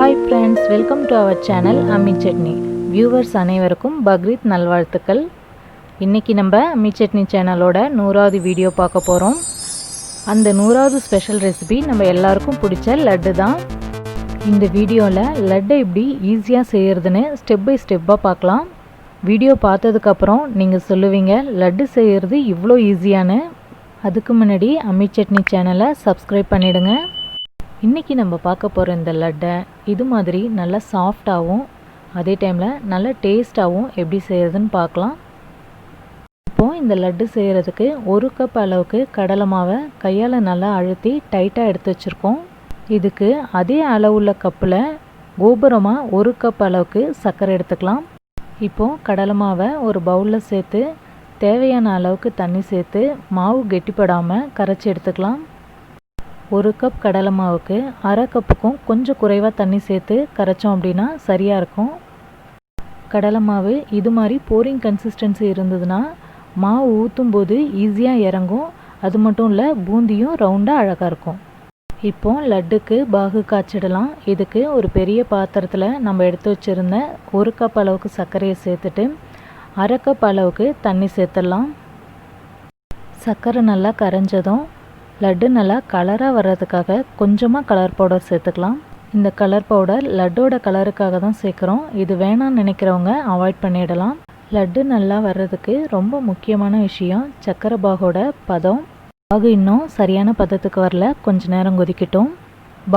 Hi friends, welcome to our channel Ammi chutney. Viewers அனைவருக்கும் பக்ரீத் நல்வாழ்த்துக்கள். இன்றைக்கி நம்ம அம்மி சட்னி சேனலோட 100வது வீடியோ பார்க்க போகிறோம். அந்த 100வது ஸ்பெஷல் ரெசிபி நம்ம எல்லாருக்கும் பிடிச்ச லட்டு தான். இந்த வீடியோவில் லட்டை எப்படி ஈஸியாக செய்கிறதுன்னு ஸ்டெப் பை ஸ்டெப்பாக பார்க்கலாம். வீடியோ பார்த்ததுக்கப்புறம் நீங்கள் சொல்லுவீங்க லட்டு செய்கிறது இவ்வளோ ஈஸியானு. அதுக்கு முன்னாடி அம்மி சட்னி சேனலை சப்ஸ்கிரைப் பண்ணிவிடுங்க. இன்றைக்கி நம்ம பார்க்க போகிற இந்த லட்டை இது மாதிரி நல்லா சாஃப்டாகவும் அதே டைமில் நல்ல டேஸ்ட்டாகவும் எப்படி செய்கிறதுன்னு பார்க்கலாம். இப்போது இந்த லட்டு செய்கிறதுக்கு 1 கப் அளவுக்கு கடலை மாவை கையால் நல்லா அழுத்தி டைட்டாக எடுத்து வச்சுருக்கோம். இதுக்கு அதே அளவுள்ள கப்பில் கோபுரமாக 1 கப் அளவுக்கு சர்க்கரை எடுத்துக்கலாம். இப்போது கடலை மாவை ஒரு பவுலில் சேர்த்து தேவையான அளவுக்கு தண்ணி சேர்த்து மாவு கெட்டிப்படாமல் கரைச்சி எடுத்துக்கலாம். 1 கப் கடலை மாவுக்கு அரை கப்புக்கும் கொஞ்சம் குறைவாக தண்ணி சேர்த்து கரைச்சோம் அப்படின்னா சரியாக இருக்கும். கடலை மாவு இது மாதிரி போரிங் கன்சிஸ்டன்சி இருந்ததுன்னா மாவு ஊற்றும் போது ஈஸியாக இறங்கும். அது மட்டும் இல்லை, பூந்தியும் ரவுண்டாக அழகாக இருக்கும். இப்போது லட்டுக்கு பாகு காய்ச்சிடலாம். இதுக்கு ஒரு பெரிய பாத்திரத்தில் நம்ம எடுத்து வச்சுருந்த 1 கப் அளவுக்கு சர்க்கரையை சேர்த்துட்டு அரை கப் அளவுக்கு தண்ணி சேர்த்துடலாம். சர்க்கரை நல்லா கரைஞ்சதும் லட்டு நல்லா கலராக வர்றதுக்காக கொஞ்சமாக கலர் பவுடர் சேர்த்துக்கலாம். இந்த கலர் பவுடர் லட்டோட கலருக்காக தான் சேர்க்குறோம். இது வேணான்னு நினைக்கிறவங்க அவாய்ட் பண்ணிடலாம். லட்டு நல்லா வர்றதுக்கு ரொம்ப முக்கியமான விஷயம் சர்க்கரை பாகோட பதம். பாகு இன்னும் சரியான பதத்துக்கு வரல, கொஞ்ச நேரம் கொதிக்கட்டும்.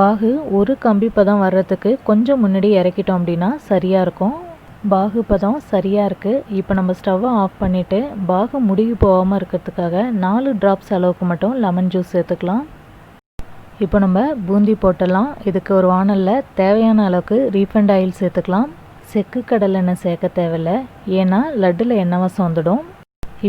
பாகு ஒரு கம்பி பதம் வர்றதுக்கு கொஞ்சம் முன்னாடி இறக்கிட்டோம் அப்படின்னா சரியாக இருக்கும். பாகு பதம் சரியாக இருக்குது. இப்போ நம்ம ஸ்டவ்வை ஆஃப் பண்ணிவிட்டு பாகு முடுகி போகாமல் இருக்கிறதுக்காக 4 ட்ராப்ஸ் அளவுக்கு மட்டும் லெமன் ஜூஸ் சேர்த்துக்கலாம். இப்போ நம்ம பூந்தி போட்டலாம். இதுக்கு ஒரு வானலில் தேவையான அளவுக்கு ரீஃபைண்ட் ஆயில் சேர்த்துக்கலாம். செக்கு கடலெண்ணெய் சேர்க்க தேவையில்லை, ஏன்னா லட்டில் எண்ணெய் வாசம் வந்துடும்.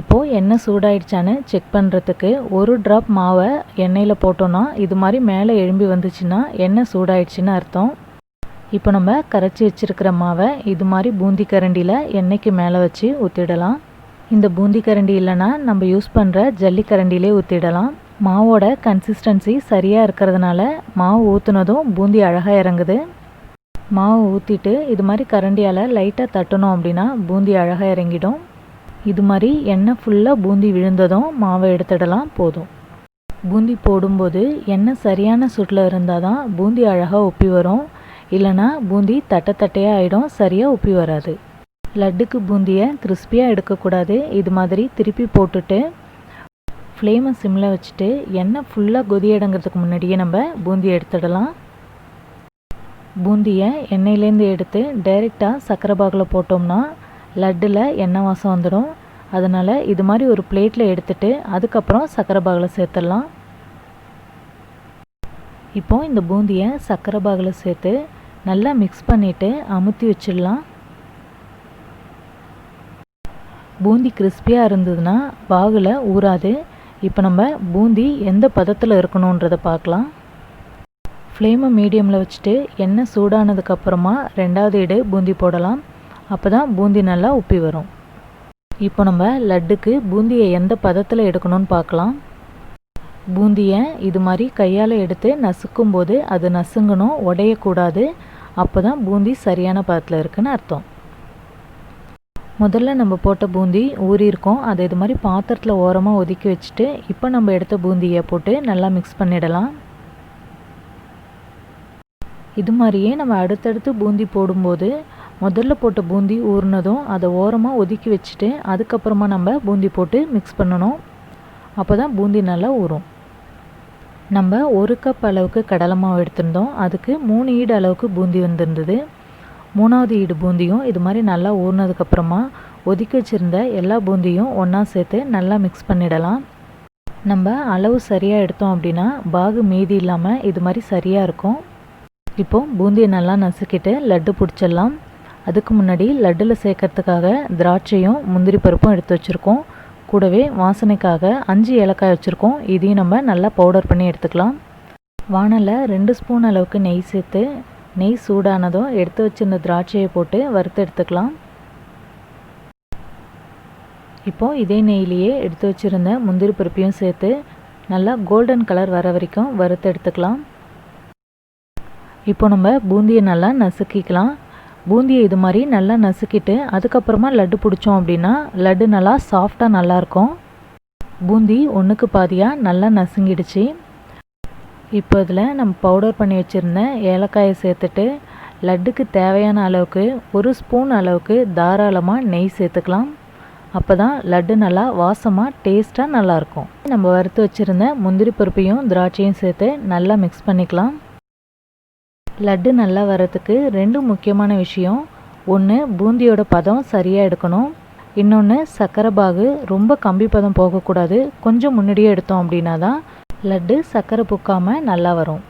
இப்போது எண்ணெய் சூடாயிடுச்சான்னு செக் பண்ணுறதுக்கு 1 ட்ராப் மாவை எண்ணெயில் போட்டோன்னா இது மாதிரி மேலே எழும்பி வந்துச்சுன்னா எண்ணெய் சூடாயிடுச்சுன்னு அர்த்தம். இப்போ நம்ம கரைச்சி வச்சுருக்கிற மாவை இது மாதிரி பூந்தி கரண்டியில் எண்ணெய்க்கு மேலே வச்சு ஊற்றிடலாம். இந்த பூந்தி கரண்டி இல்லைன்னா நம்ம யூஸ் பண்ணுற ஜல்லி கரண்டிலே ஊற்றிடலாம். மாவோட கன்சிஸ்டன்சி சரியாக இருக்கிறதுனால மாவு ஊற்றுனதும் பூந்தி அழகாக இறங்குது. மாவு ஊற்றிட்டு இது மாதிரி கரண்டியால் லைட்டாக தட்டணும் அப்படின்னா பூந்தி அழகாக இறங்கிடும். இது மாதிரி எண்ணெய் ஃபுல்லாக பூந்தி விழுந்ததும் மாவை எடுத்துடலாம். போதும். பூந்தி போடும்போது எண்ணெய் சரியான சூட்டில் இருந்தால் தான் பூந்தி அழகாக உப்பி வரும். இல்லைனா பூந்தி தட்டையாக ஆகிடும், சரியாக உப்பி வராது. லட்டுக்கு பூந்தியை கிறிஸ்பியாக எடுக்கக்கூடாது. இது மாதிரி திருப்பி போட்டுட்டு ஃப்ளேமை சிம்மில் வச்சுட்டு எண்ணெய் ஃபுல்லாக கொதியடங்கிறதுக்கு முன்னாடியே நம்ம பூந்தியை எடுத்துடலாம். பூந்தியை எண்ணெயிலேருந்து எடுத்து டைரெக்டாக சர்க்கரை பாகில் போட்டோம்னா லட்டில் எண்ணெய் வாசம் வந்துடும். அதனால் இது மாதிரி ஒரு பிளேட்டில் எடுத்துகிட்டு அதுக்கப்புறம் சர்க்கரை பாகில் சேர்த்துடலாம். இப்போது இந்த பூந்தியை சர்க்கரை பாகில் சேர்த்து நல்லா மிக்ஸ் பண்ணிவிட்டு அமுத்தி வச்சிடலாம். பூந்தி கிறிஸ்பியாக இருந்ததுன்னா பாகில் ஊறாது. இப்போ நம்ம பூந்தி எந்த பதத்தில் இருக்கணுன்றதை பார்க்கலாம். ஃப்ளேமை மீடியமில் வச்சுட்டு எண்ணெய் சூடானதுக்கப்புறமா 2வது இடு பூந்தி போடலாம். அப்போ தான் பூந்தி நல்லா உப்பி வரும். இப்போ நம்ம லட்டுக்கு பூந்தியை எந்த பதத்தில் எடுக்கணும்னு பார்க்கலாம். பூந்தியை இது மாதிரி கையால் எடுத்து நசுக்கும் போது அது நசுங்கணும், உடையக்கூடாது. அப்போ தான் பூந்தி சரியான பதத்தில் இருக்குன்னு அர்த்தம். முதல்ல நம்ம போட்ட பூந்தி ஊறியிருக்கோம். அதை இது மாதிரி பாத்திரத்தில் ஓரமாக ஒதுக்கி வச்சுட்டு இப்போ நம்ம எடுத்த பூந்தியை போட்டு நல்லா மிக்ஸ் பண்ணிடலாம். இது மாதிரியே நம்ம அடுத்தடுத்து பூந்தி போடும்போது முதல்ல போட்ட பூந்தி ஊறினதும் அதை ஓரமாக ஒதுக்கி வச்சுட்டு அதுக்கப்புறமா நம்ம பூந்தி போட்டு மிக்ஸ் பண்ணணும். அப்போ தான் பூந்தி நல்லா ஊறும். நம்ம 1 கப் அளவுக்கு கடலை மாவு எடுத்திருந்தோம். அதுக்கு 3 ஈடு அளவுக்கு பூந்தி வந்திருந்தது. 3வது ஈடு பூந்தியும் இது மாதிரி நல்லா ஊறினதுக்கப்புறமா ஒதுக்கி வச்சுருந்த எல்லா பூந்தியும் ஒன்றா சேர்த்து நல்லா மிக்ஸ் பண்ணிடலாம். நம்ம அளவு சரியாக எடுத்தோம் அப்படின்னா பாகு மீதி இல்லாமல் இது மாதிரி சரியாக இருக்கும். இப்போது பூந்தியை நல்லா நசுக்கிட்டு லட்டு பிடிச்சிடலாம். அதுக்கு முன்னாடி லட்டில் சேர்க்கறதுக்காக திராட்சையும் முந்திரி பருப்பும் எடுத்து வச்சுருக்கோம். கூடவே வாசனைக்காக 5 ஏலக்காய் வச்சுருக்கோம். இதையும் நம்ம நல்லா பவுடர் பண்ணி எடுத்துக்கலாம். வானலில் 2 ஸ்பூன் அளவுக்கு நெய் சேர்த்து நெய் சூடானதும் எடுத்து வச்சுருந்த திராட்சையை போட்டு வறுத்து எடுத்துக்கலாம். இப்போது இதே நெய்லேயே எடுத்து வச்சுருந்த முந்திரி பருப்பையும் சேர்த்து நல்லா கோல்டன் கலர் வர வரைக்கும் வறுத்து எடுத்துக்கலாம். இப்போ நம்ம பூந்தியை நல்லா நசுக்கிக்கலாம். பூந்தியை இது மாதிரி நல்லா நசுக்கிட்டு அதுக்கப்புறமா லட்டு பிடிச்சோம் அப்படின்னா லட்டு நல்லா சாஃப்டாக நல்லாயிருக்கும். பூந்தி ஒன்றுக்கு பாதியாக நல்லா நசுங்கிடுச்சு. இப்போ இதில் நம்ம பவுடர் பண்ணி வச்சுருந்த ஏலக்காயை சேர்த்துட்டு லட்டுக்கு தேவையான அளவுக்கு 1 ஸ்பூன் அளவுக்கு தாராளமாக நெய் சேர்த்துக்கலாம். அப்போ தான் லட்டு நல்லா வாசமாக டேஸ்ட்டாக நல்லாயிருக்கும். நம்ம வறுத்து வச்சுருந்த முந்திரி பருப்பையும் திராட்சையும் சேர்த்து நல்லா மிக்ஸ் பண்ணிக்கலாம். லட்டு நல்லா வரதுக்கு 2 முக்கியமான விஷயம். ஒன்று பூந்தியோட பதம் சரியாக எடுக்கணும். இன்னொன்று சர்க்கரை பாகு ரொம்ப கம்பி பதம் போகக்கூடாது. கொஞ்சம் முன்னாடியே எடுத்தோம் அப்படின்னா தான் லட்டு சர்க்கரை புக்காமல் நல்லா வரும்.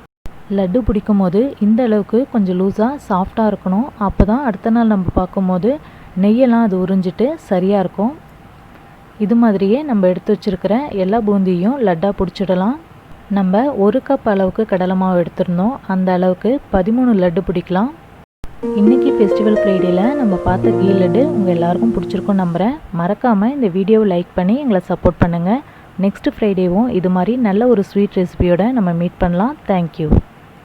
லட்டு பிடிக்கும் போது இந்த அளவுக்கு கொஞ்சம் லூஸாக சாஃப்டாக இருக்கணும். அப்போ தான் அடுத்த நாள் நம்ம பார்க்கும்போது நெய்யெல்லாம் அது உறிஞ்சிட்டு சரியாக இருக்கும். இது மாதிரியே நம்ம எடுத்து வச்சுருக்கிற எல்லா பூந்தியும் லட்டாக பிடிச்சிடலாம். நம்ம 1 கப் அளவுக்கு கடலை மாவு எடுத்திருந்தோம். அந்த அளவுக்கு 13 லட்டு பிடிக்கலாம். இன்றைக்கி ஃபெஸ்டிவல் ஃப்ரைடேயில் நம்ம பார்த்த கீ லட்டு உங்கள் எல்லாருக்கும் பிடிச்சிருக்குன்னு நம்புகிறேன். மறக்காமல் இந்த வீடியோவை லைக் பண்ணி எங்களை சப்போர்ட் பண்ணுங்கள். நெக்ஸ்ட் ஃப்ரைடேவும் இது மாதிரி நல்ல ஒரு ஸ்வீட் ரெசிபியோட நம்ம மீட் பண்ணலாம். தேங்க்யூ.